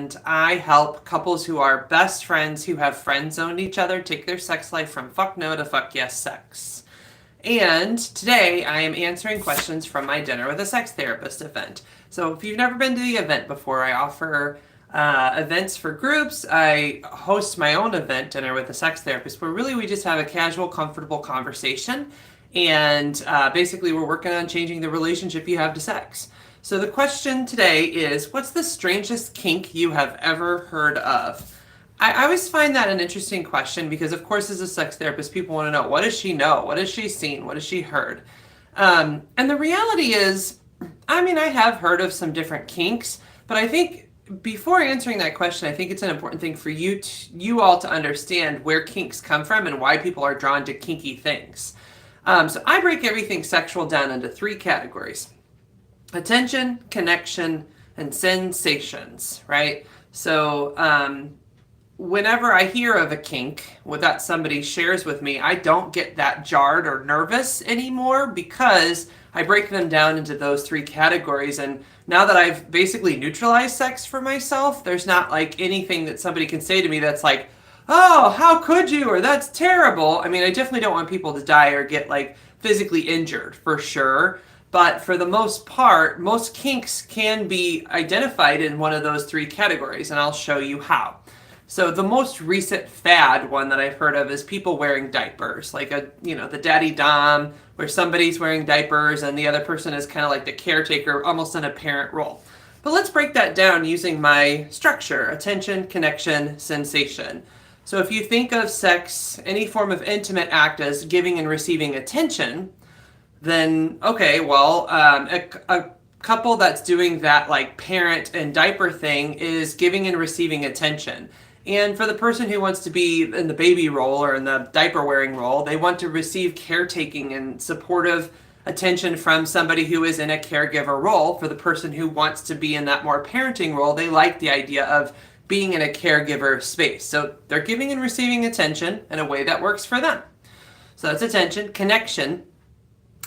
and I help couples who are best friends who have friend zoned each other take their sex life from fuck no to fuck yes sex. And today I am answering questions from my Dinner with a Sex Therapist event. So if you've never been to the event before, I offer events for groups. I host my own event, Dinner with a Sex Therapist, where really we just have a casual, comfortable conversation. And basically, we're working on changing the relationship you have to sex. So the question today is, what's the strangest kink you have ever heard of? I always find that an interesting question because, of course, as a sex therapist, people want to know, what does she know? What has she seen? What has she heard? And the reality is, I mean, I have heard of some different kinks, but I think before answering that question, I think it's an important thing for you all to understand where kinks come from and why people are drawn to kinky things. So I break everything sexual down into three categories: attention, connection, and sensations, right? So whenever I hear of a kink that somebody shares with me, I don't get that jarred or nervous anymore because I break them down into those three categories. And now that I've basically neutralized sex for myself, there's not like anything that somebody can say to me that's like, oh, how could you? Or that's terrible. I mean, I definitely don't want people to die or get like physically injured for sure. But for the most part, most kinks can be identified in one of those three categories, and I'll show you how. So the most recent fad one that I've heard of is people wearing diapers, like the daddy dom, where somebody's wearing diapers and the other person is kind of like the caretaker, almost in a parent role. But let's break that down using my structure: attention, connection, sensation. So if you think of sex, any form of intimate act, as giving and receiving attention, then okay, well, a couple that's doing that like parent and diaper thing is giving and receiving attention. And for the person who wants to be in the baby role or in the diaper wearing role, they want to receive caretaking and supportive attention from somebody who is in a caregiver role. For the person who wants to be in that more parenting role, they like the idea of being in a caregiver space. So they're giving and receiving attention in a way that works for them. So that's attention. Connection.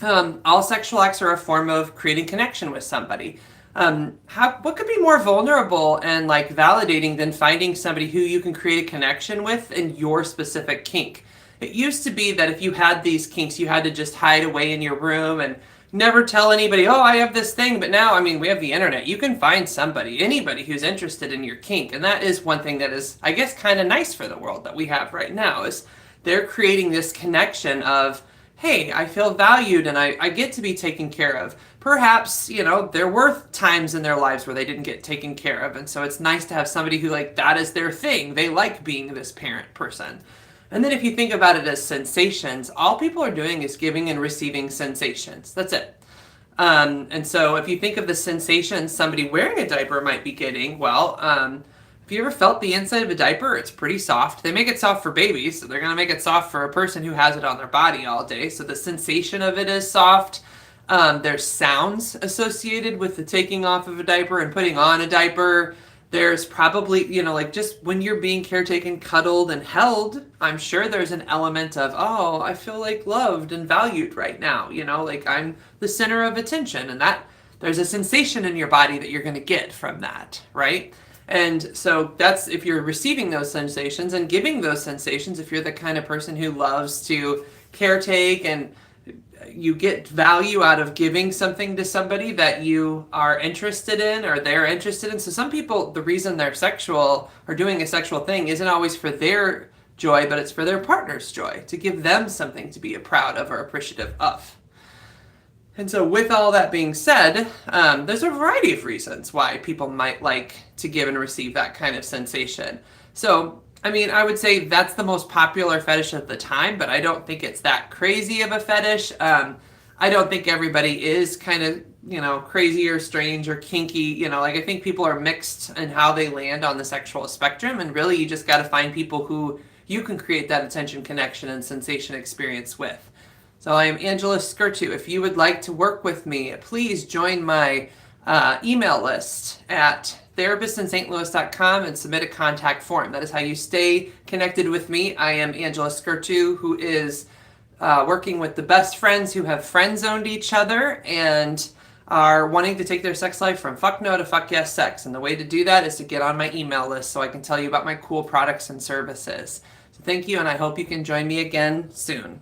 All sexual acts are a form of creating connection with somebody. What could be more vulnerable and like validating than finding somebody who you can create a connection with in your specific kink? It used to be that if you had these kinks, you had to just hide away in your room and never tell anybody, oh, I have this thing. But now, I mean, we have the internet. You can find anybody who's interested in your kink. And that is one thing that is, I guess, kind of nice for the world that we have right now, is they're creating this connection of, hey, I feel valued and I get to be taken care of. Perhaps, there were times in their lives where they didn't get taken care of. And so it's nice to have somebody who, like, that is their thing. They like being this parent person. And then if you think about it as sensations, all people are doing is giving and receiving sensations. That's it. And so if you think of the sensations somebody wearing a diaper might be getting, well, have you ever felt the inside of a diaper? It's pretty soft. They make it soft for babies, so they're going to make it soft for a person who has it on their body all day. So the sensation of it is soft. There's sounds associated with the taking off of a diaper and putting on a diaper. There's probably, like just when you're being caretaken, cuddled, and held, I'm sure there's an element of, oh, I feel like loved and valued right now. Like I'm the center of attention, and that there's a sensation in your body that you're going to get from that, right? And so that's if you're receiving those sensations and giving those sensations, if you're the kind of person who loves to caretake and you get value out of giving something to somebody that you are interested in or they're interested in. So some people, the reason they're sexual or doing a sexual thing isn't always for their joy, but it's for their partner's joy, to give them something to be proud of or appreciative of. And so with all that being said, there's a variety of reasons why people might like to give and receive that kind of sensation. So, I mean, I would say that's the most popular fetish at the time, but I don't think it's that crazy of a fetish. I don't think everybody is kind of, crazy or strange or kinky. Like I think people are mixed in how they land on the sexual spectrum. And really, you just got to find people who you can create that attention, connection, and sensation experience with. So I am Angela Skurtu. If you would like to work with me, please join my email list at therapistintlouis.com and submit a contact form. That is how you stay connected with me. I am Angela Skurtu, who is working with the best friends who have friend zoned each other, and are wanting to take their sex life from fuck no to fuck yes sex. And the way to do that is to get on my email list so I can tell you about my cool products and services. So thank you, and I hope you can join me again soon.